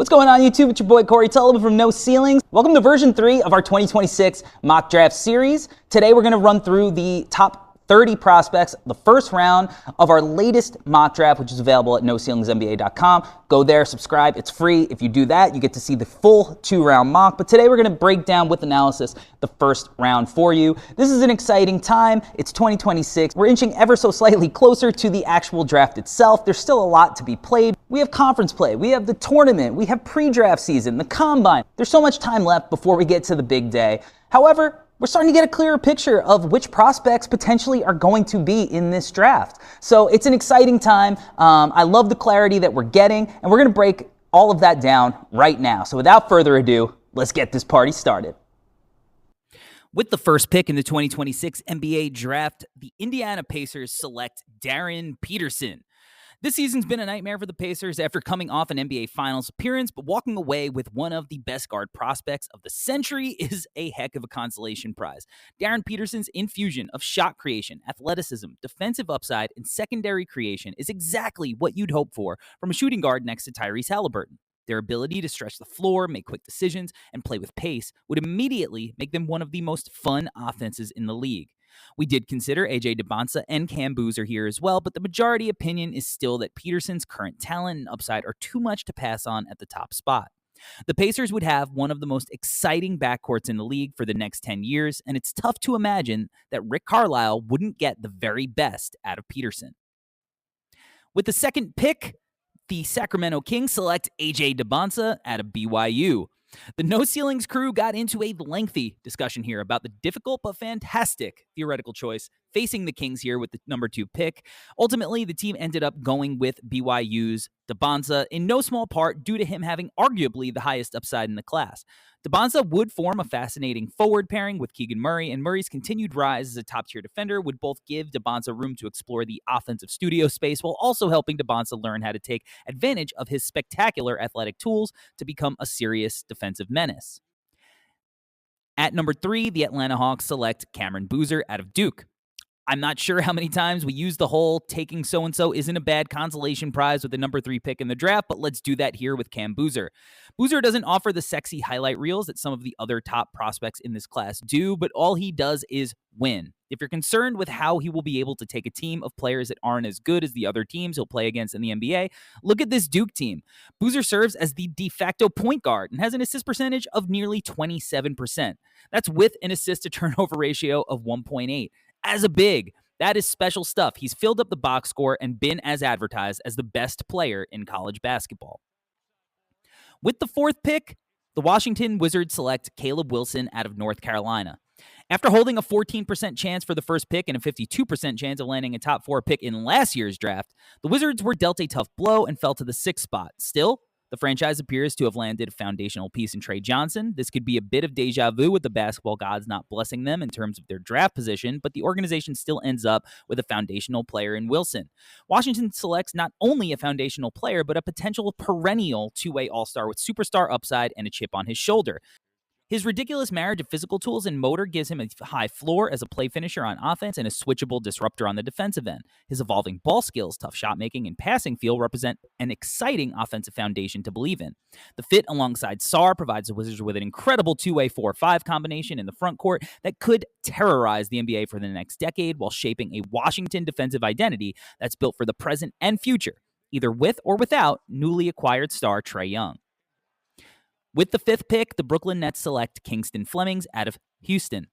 What's going on YouTube? It's your boy Corey Tulaba from No Ceilings. Welcome to version 3 of our 2026 mock draft series. Today we're going to run through the top 30 prospects, the first round of our latest mock draft, which is available at NoCeilingsNBA.com. Go there, subscribe, it's free. If you do that, you get to see the full 2-round mock. But today we're going to break down with analysis the first round for you. This is an exciting time. It's 2026. We're inching ever so slightly closer to the actual draft itself. There's still a lot to be played. We have conference play, we have the tournament, we have pre-draft season, the combine. There's so much time left before we get to the big day. However, we're starting to get a clearer picture of which prospects potentially are going to be in this draft. So it's an exciting time. I love the clarity that we're getting, and we're going to break all of that down right now. So without further ado, let's get this party started. With the first pick in the 2026 NBA draft, the Indiana Pacers select Darren Peterson. This season's been a nightmare for the Pacers after coming off an NBA Finals appearance, but walking away with one of the best guard prospects of the century is a heck of a consolation prize. Darren Peterson's infusion of shot creation, athleticism, defensive upside, and secondary creation is exactly what you'd hope for from a shooting guard next to Tyrese Haliburton. Their ability to stretch the floor, make quick decisions, and play with pace would immediately make them one of the most fun offenses in the league. We did consider AJ Dybantsa and Cam Boozer here as well, but the majority opinion is still that Peterson's current talent and upside are too much to pass on at the top spot. The Pacers would have one of the most exciting backcourts in the league for the next 10 years, and it's tough to imagine that Rick Carlisle wouldn't get the very best out of Peterson. With the second pick, the Sacramento Kings select AJ Dybantsa out of BYU. The No Ceilings crew got into a lengthy discussion here about the difficult but fantastic theoretical choice facing the Kings here with the number 2 pick. Ultimately, the team ended up going with BYU's Dybantsa, in no small part due to him having arguably the highest upside in the class. Dybantsa would form a fascinating forward pairing with Keegan Murray, and Murray's continued rise as a top-tier defender would both give Dybantsa room to explore the offensive studio space while also helping Dybantsa learn how to take advantage of his spectacular athletic tools to become a serious defensive menace. At number 3, the Atlanta Hawks select Cameron Boozer out of Duke. I'm not sure how many times we use the whole taking so-and-so isn't a bad consolation prize with the number 3 pick in the draft, but let's do that here with Cam Boozer. Boozer doesn't offer the sexy highlight reels that some of the other top prospects in this class do, but all he does is win. If you're concerned with how he will be able to take a team of players that aren't as good as the other teams he'll play against in the NBA, look at this Duke team. Boozer serves as the de facto point guard and has an assist percentage of nearly 27%. That's with an assist-to-turnover ratio of 1.8. As a big, that is special stuff. He's filled up the box score and been as advertised as the best player in college basketball. With the 4th pick, the Washington Wizards select Caleb Wilson out of North Carolina. After holding a 14% chance for the first pick and a 52% chance of landing a top 4 pick in last year's draft, the Wizards were dealt a tough blow and fell to the 6th spot. Still, the franchise appears to have landed a foundational piece in Trey Johnson. This could be a bit of deja vu with the basketball gods not blessing them in terms of their draft position, but the organization still ends up with a foundational player in Wilson. Washington selects not only a foundational player, but a potential perennial two-way all-star with superstar upside and a chip on his shoulder. His ridiculous marriage of physical tools and motor gives him a high floor as a play finisher on offense and a switchable disruptor on the defensive end. His evolving ball skills, tough shot making, and passing feel represent an exciting offensive foundation to believe in. The fit alongside Sarr provides the Wizards with an incredible two-way 4-5 combination in the front court that could terrorize the NBA for the next decade while shaping a Washington defensive identity that's built for the present and future, either with or without newly acquired star Trae Young. With the 5th pick, the Brooklyn Nets select Kingston Flemings out of Houston.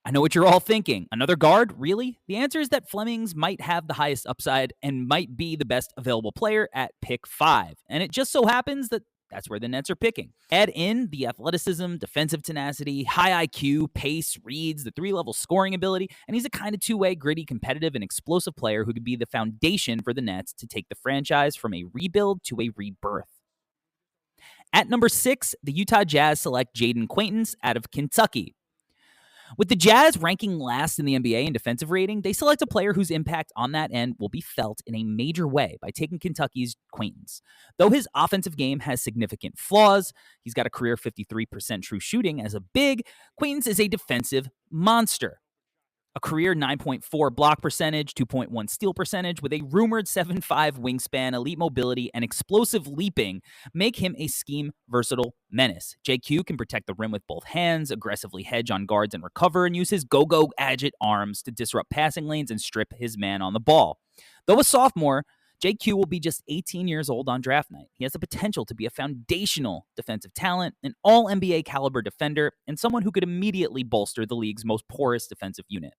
I know what you're all thinking. Another guard? Really? The answer is that Flemings might have the highest upside and might be the best available player at pick 5. And it just so happens that that's where the Nets are picking. Add in the athleticism, defensive tenacity, high IQ, pace, reads, the 3-level scoring ability, and he's a kind of two-way, gritty, competitive, and explosive player who could be the foundation for the Nets to take the franchise from a rebuild to a rebirth. At number 6, the Utah Jazz select Jayden Quaintance out of Kentucky. With the Jazz ranking last in the NBA in defensive rating, they select a player whose impact on that end will be felt in a major way by taking Kentucky's Quaintance. Though his offensive game has significant flaws, he's got a career 53% true shooting as a big, Quaintance is a defensive monster. A career 9.4 block percentage, 2.1 steal percentage, with a rumored 7'5 wingspan, elite mobility, and explosive leaping make him a scheme-versatile menace. JQ can protect the rim with both hands, aggressively hedge on guards and recover, and use his go-go agile arms to disrupt passing lanes and strip his man on the ball. Though a sophomore, JQ will be just 18 years old on draft night. He has the potential to be a foundational defensive talent, an all-NBA caliber defender, and someone who could immediately bolster the league's most porous defensive unit.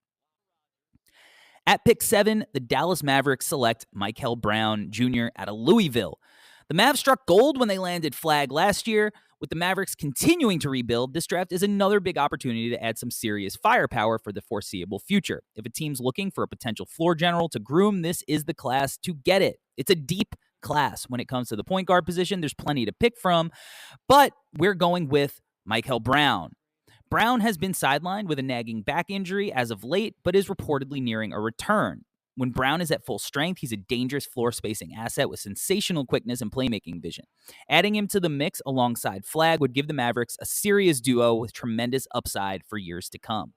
At pick 7, the Dallas Mavericks select Mikel Brown Jr. out of Louisville. The Mavs struck gold when they landed Flag last year. With the Mavericks continuing to rebuild, this draft is another big opportunity to add some serious firepower for the foreseeable future. If a team's looking for a potential floor general to groom, this is the class to get it. It's a deep class when it comes to the point guard position. There's plenty to pick from, but we're going with Mikel Brown. Brown has been sidelined with a nagging back injury as of late, but is reportedly nearing a return. When Brown is at full strength, he's a dangerous floor spacing asset with sensational quickness and playmaking vision. Adding him to the mix alongside Flag would give the Mavericks a serious duo with tremendous upside for years to come.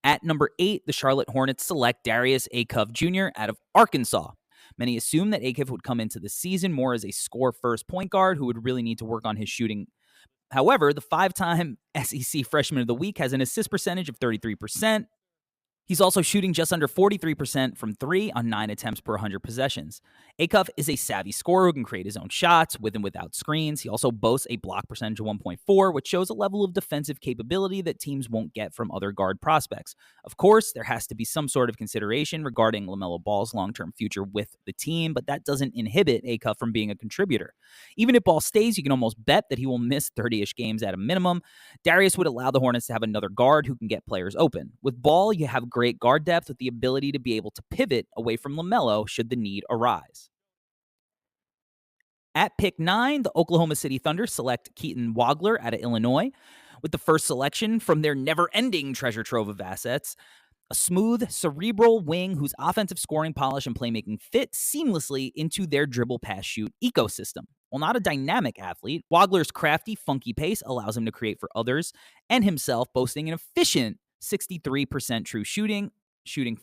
At number 8, the Charlotte Hornets select Darius Acuff Jr. out of Arkansas. Many assume that Acuff would come into the season more as a score-first point guard who would really need to work on his shooting. However, the 5-time SEC Freshman of the Week has an assist percentage of 33%. He's also shooting just under 43% from 3 on 9 attempts per 100 possessions. Acuff is a savvy scorer who can create his own shots with and without screens. He also boasts a block percentage of 1.4, which shows a level of defensive capability that teams won't get from other guard prospects. Of course, there has to be some sort of consideration regarding LaMelo Ball's long-term future with the team, but that doesn't inhibit Acuff from being a contributor. Even if Ball stays, you can almost bet that he will miss 30-ish games at a minimum. Darius would allow the Hornets to have another guard who can get players open. With Ball, you have great guard depth with the ability to be able to pivot away from LaMelo should the need arise. At pick 9, the Oklahoma City Thunder select Keaton Wagler out of Illinois. With the first selection from their never-ending treasure trove of assets, a smooth, cerebral wing whose offensive scoring polish and playmaking fit seamlessly into their dribble-pass-shoot ecosystem. While not a dynamic athlete, Wagler's crafty, funky pace allows him to create for others and himself, boasting an efficient 63% true shooting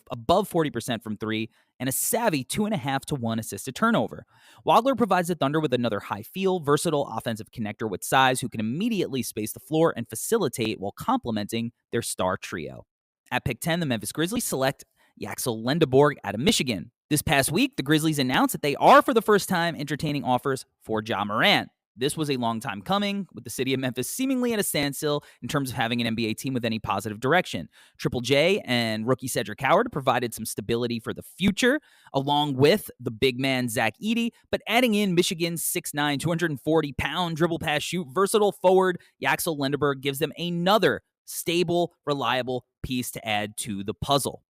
above 40% from 3, and a savvy 2.5 to 1 assist to turnover. Wagler provides the Thunder with another high-feel, versatile offensive connector with size who can immediately space the floor and facilitate while complementing their star trio. At pick 10, the Memphis Grizzlies select Yakel Linderberg out of Michigan. This past week, the Grizzlies announced that they are for the first time entertaining offers for Ja Morant. This was a long time coming, with the city of Memphis seemingly at a standstill in terms of having an NBA team with any positive direction. Triple J and rookie Cedric Howard provided some stability for the future, along with the big man Zach Edey, but adding in Michigan's 6'9", 240-pound dribble pass shoot versatile forward Yakel Linderberg gives them another stable, reliable piece to add to the puzzle.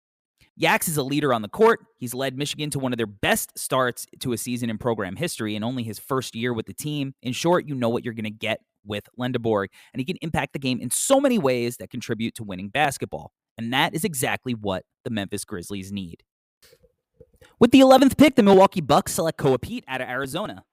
Yax is a leader on the court. He's led Michigan to one of their best starts to a season in program history in only his first year with the team. In short, you know what you're going to get with Linderberg, and he can impact the game in so many ways that contribute to winning basketball. And that is exactly what the Memphis Grizzlies need. With the 11th pick, the Milwaukee Bucks select Karter Pete out of Arizona.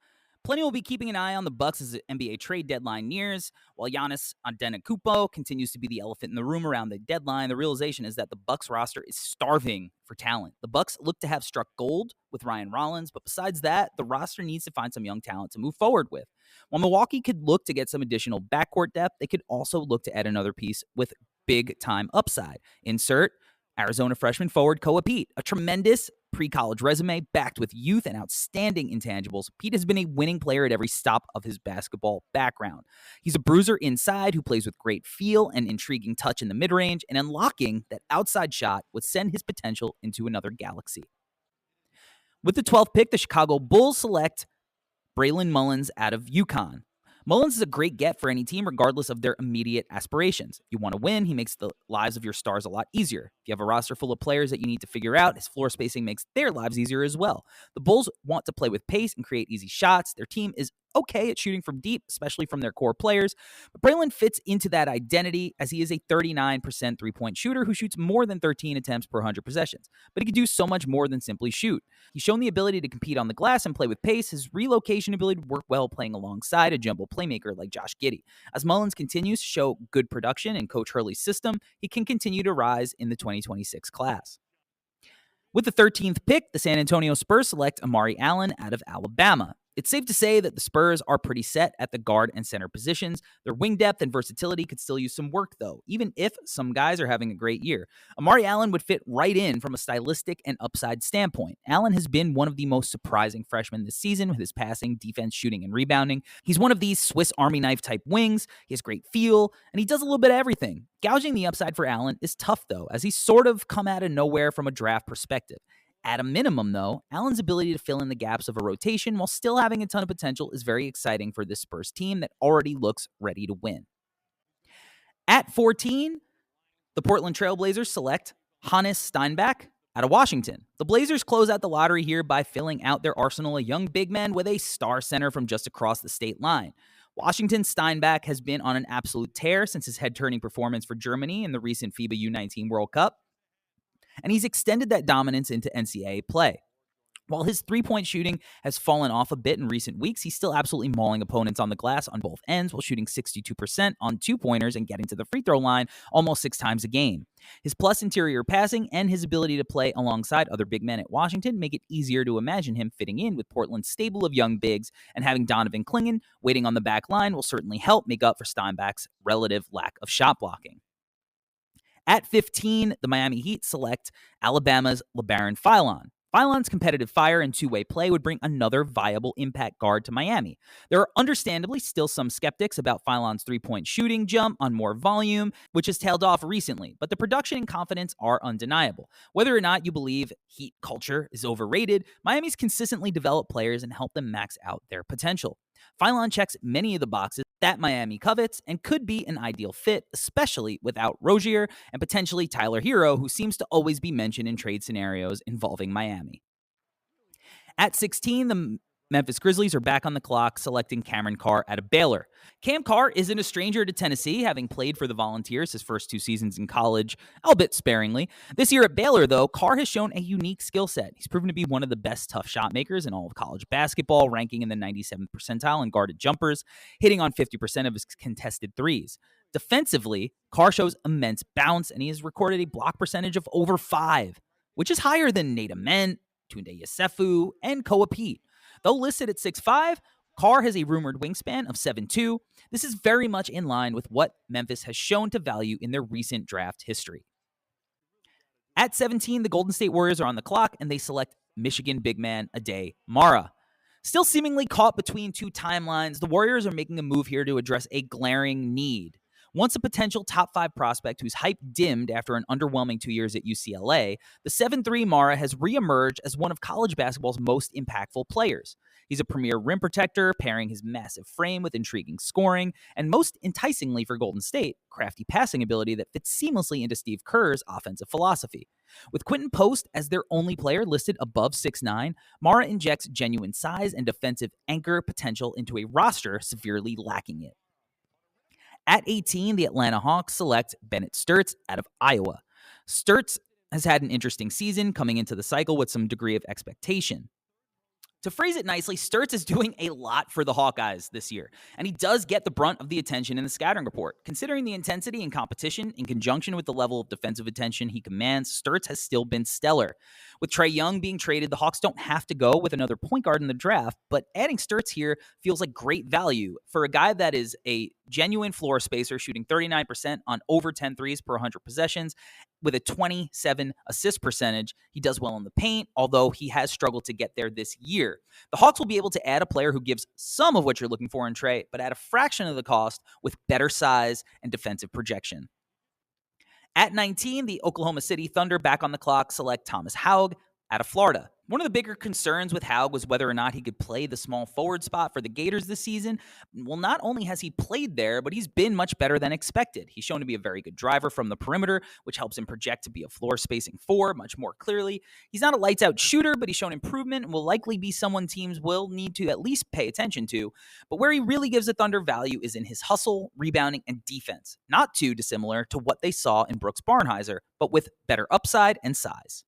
Plenty will be keeping an eye on the Bucks as the NBA trade deadline nears. While Giannis Antetokounmpo continues to be the elephant in the room around the deadline, the realization is that the Bucks roster is starving for talent. The Bucks look to have struck gold with Ryan Rollins, but besides that, the roster needs to find some young talent to move forward with. While Milwaukee could look to get some additional backcourt depth, they could also look to add another piece with big-time upside. Insert Arizona freshman forward Karter Pete, a tremendous pre-college resume backed with youth and outstanding intangibles. Pete has been a winning player at every stop of his basketball background. He's a bruiser inside who plays with great feel and intriguing touch in the mid-range, and unlocking that outside shot would send his potential into another galaxy. With the 12th pick, the Chicago Bulls select Brillin Mullins out of UConn. Mullins is a great get for any team regardless of their immediate aspirations. You want to win, he makes the lives of your stars a lot easier. If you have a roster full of players that you need to figure out, his floor spacing makes their lives easier as well. The Bulls want to play with pace and create easy shots. Their team is okay at shooting from deep, especially from their core players. But Brillin fits into that identity as he is a 39% three-point shooter who shoots more than 13 attempts per 100 possessions. But he can do so much more than simply shoot. He's shown the ability to compete on the glass and play with pace. His relocation ability would work well playing alongside a jumbo playmaker like Josh Giddey. As Mullins continues to show good production in Coach Hurley's system, he can continue to rise in the 2026 class. With the 13th pick, the San Antonio Spurs select Amari Allen out of Alabama. It's safe to say that the Spurs are pretty set at the guard and center positions. Their wing depth and versatility could still use some work, though, even if some guys are having a great year. Amari Allen would fit right in from a stylistic and upside standpoint. Allen has been one of the most surprising freshmen this season with his passing, defense, shooting, and rebounding. He's one of these Swiss Army knife type wings. He has great feel, and he does a little bit of everything. Gouging the upside for Allen is tough, though, as he's sort of come out of nowhere from a draft perspective. At a minimum, though, Allen's ability to fill in the gaps of a rotation while still having a ton of potential is very exciting for this Spurs team that already looks ready to win. At 14, the Portland Trailblazers select Hannes Steinbach out of Washington. The Blazers close out the lottery here by filling out their arsenal of young big men with a star center from just across the state line. Washington's Steinbach has been on an absolute tear since his head-turning performance for Germany in the recent FIBA U19 World Cup, and he's extended that dominance into NCAA play. While his three-point shooting has fallen off a bit in recent weeks, he's still absolutely mauling opponents on the glass on both ends while shooting 62% on two-pointers and getting to the free throw line almost 6 times a game. His plus interior passing and his ability to play alongside other big men at Washington make it easier to imagine him fitting in with Portland's stable of young bigs, and having Donovan Clingan waiting on the back line will certainly help make up for Steinbach's relative lack of shot blocking. At 15, the Miami Heat select Alabama's Labaron Phylon. Phylon's competitive fire and two-way play would bring another viable impact guard to Miami. There are understandably still some skeptics about Phylon's three-point shooting jump on more volume, which has tailed off recently, but the production and confidence are undeniable. Whether or not you believe Heat culture is overrated, Miami's consistently developed players and helped them max out their potential. Phylon checks many of the boxes that Miami covets and could be an ideal fit, especially without Rozier and potentially Tyler Hero, who seems to always be mentioned in trade scenarios involving Miami. At 16, the Memphis Grizzlies are back on the clock, selecting Cameron Carr out of Baylor. Cam Carr isn't a stranger to Tennessee, having played for the Volunteers his first 2 seasons in college, albeit sparingly. This year at Baylor, though, Carr has shown a unique skill set. He's proven to be one of the best tough shot makers in all of college basketball, ranking in the 97th percentile in guarded jumpers, hitting on 50% of his contested threes. Defensively, Carr shows immense bounce, and he has recorded a block percentage of over 5, which is higher than Nate Ament, Tounde Yessoufou, and Karter Pete. Though listed at 6'5", Carr has a rumored wingspan of 7'2". This is very much in line with what Memphis has shown to value in their recent draft history. At 17, the Golden State Warriors are on the clock, and they select Michigan big man Aday Mara. Still seemingly caught between 2 timelines, the Warriors are making a move here to address a glaring need. Once a potential top 5 prospect whose hype dimmed after an underwhelming 2 years at UCLA, the 7'3" Mara has reemerged as one of college basketball's most impactful players. He's a premier rim protector, pairing his massive frame with intriguing scoring, and most enticingly for Golden State, crafty passing ability that fits seamlessly into Steve Kerr's offensive philosophy. With Quentin Post as their only player listed above 6'9", Mara injects genuine size and defensive anchor potential into a roster severely lacking it. At 18, the Atlanta Hawks select Bennett Stirtz out of Iowa. Stirtz has had an interesting season coming into the cycle with some degree of expectation. To phrase it nicely, Stirtz is doing a lot for the Hawkeyes this year, and he does get the brunt of the attention in the scouting report. Considering the intensity and competition in conjunction with the level of defensive attention he commands, Stirtz has still been stellar. With Trae Young being traded, the Hawks don't have to go with another point guard in the draft, but adding Stirtz here feels like great value for a guy that is a genuine floor spacer, shooting 39% on over 10 threes per 100 possessions with a 27 assist percentage. He does well in the paint, although he has struggled to get there this year. The Hawks will be able to add a player who gives some of what you're looking for in Trae, but at a fraction of the cost with better size and defensive projection. At 19, the Oklahoma City Thunder back on the clock select Thomas Haugh out of Florida. One of the bigger concerns with Haugh was whether or not he could play the small forward spot for the Gators this season. Well, not only has he played there, but he's been much better than expected. He's shown to be a very good driver from the perimeter, which helps him project to be a floor spacing four much more clearly. He's not a lights out shooter, but he's shown improvement and will likely be someone teams will need to at least pay attention to. But where he really gives the Thunder value is in his hustle, rebounding, and defense. Not too dissimilar to what they saw in Brooks Barnhizer, but with better upside and size.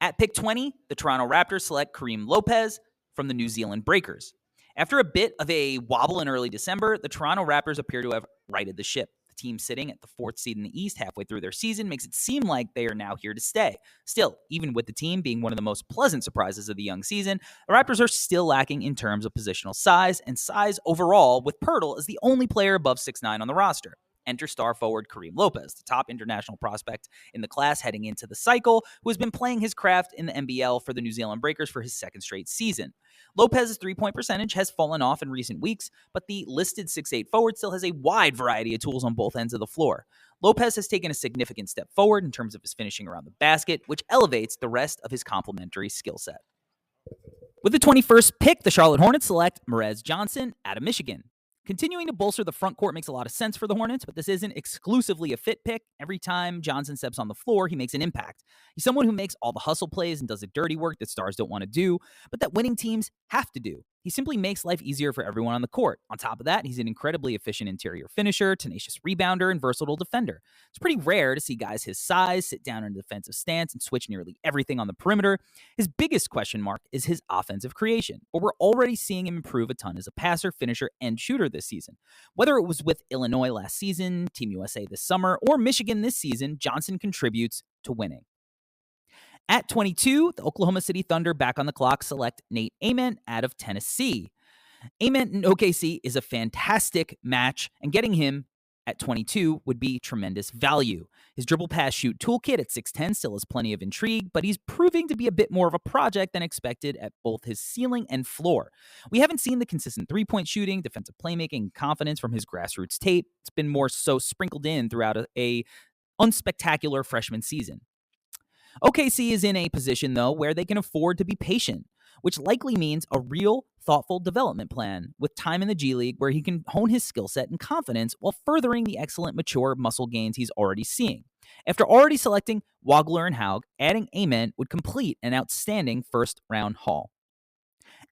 At pick 20, the Toronto Raptors select Karim Lopez from the New Zealand Breakers. After a bit of a wobble in early December, the Toronto Raptors appear to have righted the ship. The team sitting at the 4th seed in the East halfway through their season makes it seem like they are now here to stay. Still, even with the team being one of the most pleasant surprises of the young season, the Raptors are still lacking in terms of positional size and size overall, with Poeltl as the only player above 6'9" on the roster. Enter star forward Karim Lopez, the top international prospect in the class heading into the cycle, who has been playing his craft in the NBL for the New Zealand Breakers for his second straight season. Lopez's three-point percentage has fallen off in recent weeks, but the listed 6'8" forward still has a wide variety of tools on both ends of the floor. Lopez has taken a significant step forward in terms of his finishing around the basket, which elevates the rest of his complementary skill set. With the 21st pick, the Charlotte Hornets select Merel Johnson out of Michigan. Continuing to bolster the front court makes a lot of sense for the Hornets, but this isn't exclusively a fit pick. Every time Johnson steps on the floor, he makes an impact. He's someone who makes all the hustle plays and does the dirty work that stars don't want to do, but that winning teams have to do. He simply makes life easier for everyone on the court. On top of that, he's an incredibly efficient interior finisher, tenacious rebounder, and versatile defender. It's pretty rare to see guys his size sit down in a defensive stance and switch nearly everything on the perimeter. His biggest question mark is his offensive creation, but we're already seeing him improve a ton as a passer, finisher, and shooter this season. Whether it was with Illinois last season, Team USA this summer, or Michigan this season, Johnson contributes to winning. At 22, the Oklahoma City Thunder back on the clock select Nate Ament out of Tennessee. Ament in OKC is a fantastic match, and getting him at 22 would be tremendous value. His dribble pass shoot toolkit at 6'10 still has plenty of intrigue, but he's proving to be a bit more of a project than expected at both his ceiling and floor. We haven't seen the consistent three-point shooting, defensive playmaking, and confidence from his grassroots tape. It's been more so sprinkled in throughout a unspectacular freshman season. OKC is in a position, though, where they can afford to be patient, which likely means a real, thoughtful development plan with time in the G League where he can hone his skill set and confidence while furthering the excellent, mature muscle gains he's already seeing. After already selecting Wagler and Haugh, adding Ament would complete an outstanding first-round haul.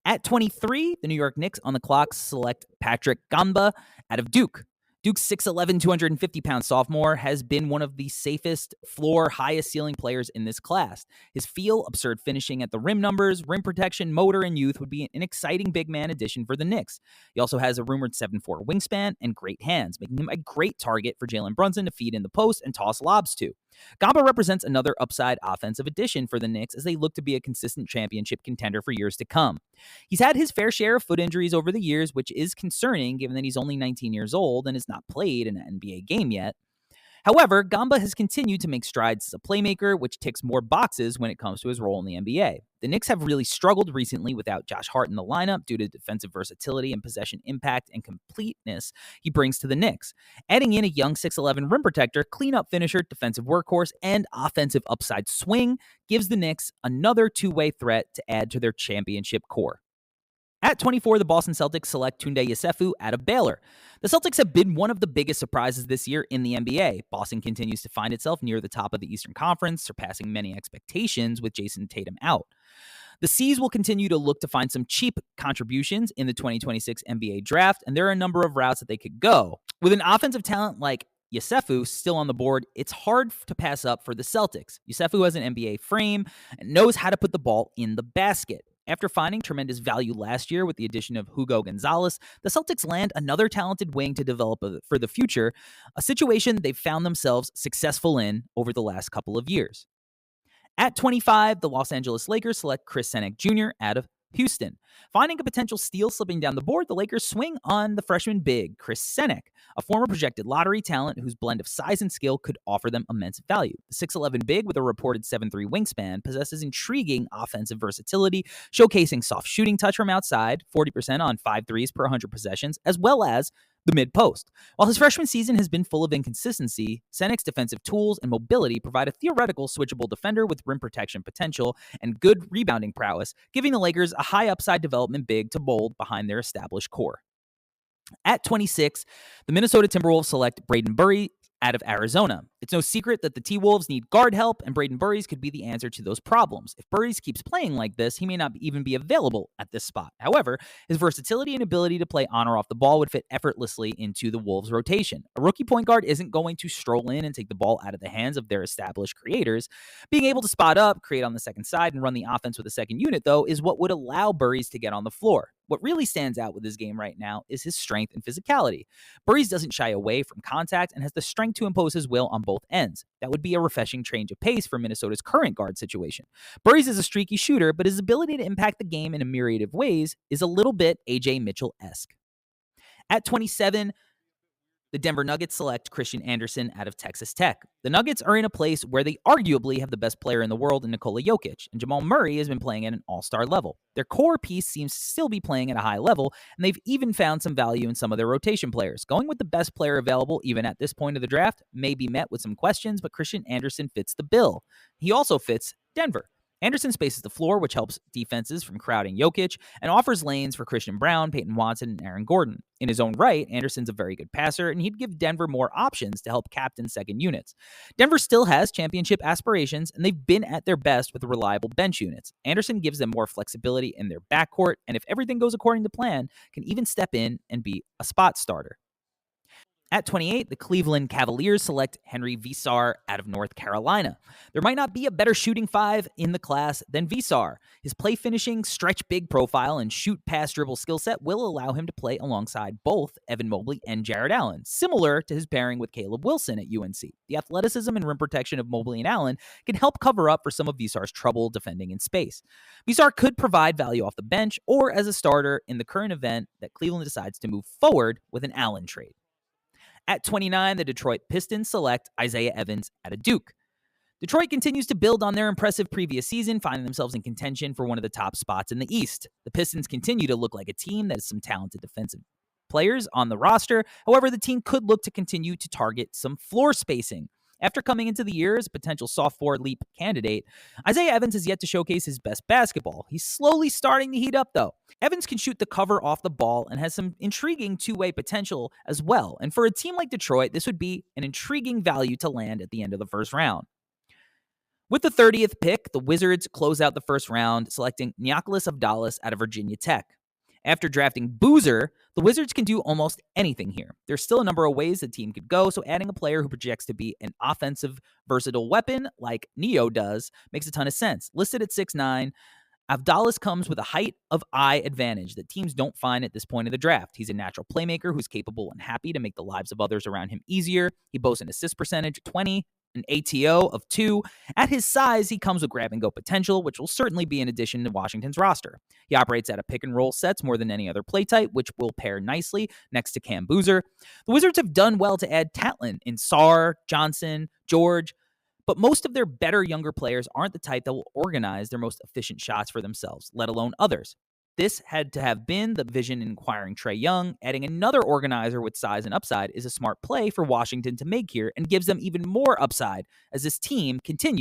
At 23, the New York Knicks on the clock select Patrick Ngongba out of Duke. Duke's 6'11", 250-pound sophomore has been one of the safest floor, highest ceiling players in this class. His feel, absurd finishing at the rim numbers, rim protection, motor, and youth would be an exciting big man addition for the Knicks. He also has a rumored 7'4" wingspan and great hands, making him a great target for Jalen Brunson to feed in the post and toss lobs to. Ngongba represents another upside offensive addition for the Knicks as they look to be a consistent championship contender for years to come. He's had his fair share of foot injuries over the years, which is concerning given that he's only 19 years old and has not played in an NBA game yet. However, Ngongba has continued to make strides as a playmaker, which ticks more boxes when it comes to his role in the NBA. The Knicks have really struggled recently without Josh Hart in the lineup due to defensive versatility and possession impact and completeness he brings to the Knicks. Adding in a young 6'11" rim protector, cleanup finisher, defensive workhorse, and offensive upside swing gives the Knicks another two-way threat to add to their championship core. At 24, the Boston Celtics select Tounde Yessoufou out of Baylor. The Celtics have been one of the biggest surprises this year in the NBA. Boston continues to find itself near the top of the Eastern Conference, surpassing many expectations with Jason Tatum out. The C's will continue to look to find some cheap contributions in the 2026 NBA draft, and there are a number of routes that they could go. With an offensive talent like Yessoufou still on the board, it's hard to pass up for the Celtics. Yessoufou has an NBA frame and knows how to put the ball in the basket. After finding tremendous value last year with the addition of Hugo Gonzalez, the Celtics land another talented wing to develop for the future, a situation they've found themselves successful in over the last couple of years. At 25, the Los Angeles Lakers select Chris Cenac Jr. out of Houston. Finding a potential steal slipping down the board, the Lakers swing on the freshman big, Chris Cenac, a former projected lottery talent whose blend of size and skill could offer them immense value. The 6'11" big with a reported 7'3" wingspan possesses intriguing offensive versatility, showcasing soft shooting touch from outside, 40% on 5 threes per 100 possessions, as well as the mid-post. While his freshman season has been full of inconsistency, Cenac's defensive tools and mobility provide a theoretical switchable defender with rim protection potential and good rebounding prowess, giving the Lakers a high upside development big to mold behind their established core. At 26, the Minnesota Timberwolves select Brayden Burries out of Arizona. It's no secret that the T-Wolves need guard help, and Brayden Burries could be the answer to those problems. If Burries keeps playing like this, he may not even be available at this spot. However, his versatility and ability to play on or off the ball would fit effortlessly into the Wolves' rotation. A rookie point guard isn't going to stroll in and take the ball out of the hands of their established creators. Being able to spot up, create on the second side, and run the offense with a second unit, though, is what would allow Burries to get on the floor. What really stands out with his game right now is his strength and physicality. Burries doesn't shy away from contact and has the strength to impose his will on both ends. That would be a refreshing change of pace for Minnesota's current guard situation. Burries is a streaky shooter, but his ability to impact the game in a myriad of ways is a little bit AJ Mitchell-esque. At 27, the Denver Nuggets select Christian Anderson out of Texas Tech. The Nuggets are in a place where they arguably have the best player in the world in Nikola Jokic, and Jamal Murray has been playing at an all-star level. Their core piece seems to still be playing at a high level, and they've even found some value in some of their rotation players. Going with the best player available, even at this point of the draft, may be met with some questions, but Christian Anderson fits the bill. He also fits Denver. Anderson spaces the floor, which helps defenses from crowding Jokic, and offers lanes for Christian Brown, Peyton Watson, and Aaron Gordon. In his own right, Anderson's a very good passer, and he'd give Denver more options to help captain second units. Denver still has championship aspirations, and they've been at their best with reliable bench units. Anderson gives them more flexibility in their backcourt, and if everything goes according to plan, can even step in and be a spot starter. At 28, the Cleveland Cavaliers select Henri Veesaar out of North Carolina. There might not be a better shooting five in the class than Veesaar. His play finishing, stretch big profile, and shoot pass dribble skill set will allow him to play alongside both Evan Mobley and Jarrett Allen, similar to his pairing with Caleb Wilson at UNC. The athleticism and rim protection of Mobley and Allen can help cover up for some of Veesaar's trouble defending in space. Veesaar could provide value off the bench or as a starter in the current event that Cleveland decides to move forward with an Allen trade. At 29, the Detroit Pistons select Isaiah Evans out of Duke. Detroit continues to build on their impressive previous season, finding themselves in contention for one of the top spots in the East. The Pistons continue to look like a team that has some talented defensive players on the roster. However, the team could look to continue to target some floor spacing. After coming into the year as a potential sophomore leap candidate, Isaiah Evans has yet to showcase his best basketball. He's slowly starting to heat up, though. Evans can shoot the cover off the ball and has some intriguing two-way potential as well. And for a team like Detroit, this would be an intriguing value to land at the end of the first round. With the 30th pick, the Wizards close out the first round, selecting Nicolas Avdalas out of Virginia Tech. After drafting Boozer, the Wizards can do almost anything here. There's still a number of ways the team could go, so adding a player who projects to be an offensive, versatile weapon like Neo does makes a ton of sense. Listed at 6'9", Avdalas comes with a height of eye advantage that teams don't find at this point of the draft. He's a natural playmaker who's capable and happy to make the lives of others around him easier. He boasts an assist percentage of 20, an ATO of 2. At his size, he comes with grab-and-go potential, which will certainly be an addition to Washington's roster. He operates out of pick-and-roll sets more than any other play type, which will pair nicely next to Cam Boozer. The Wizards have done well to add talent in Sarr, Johnson, George, but most of their better younger players aren't the type that will organize their most efficient shots for themselves, let alone others. This had to have been the vision in acquiring Trae Young. Adding another organizer with size and upside is a smart play for Washington to make here and gives them even more upside as this team continues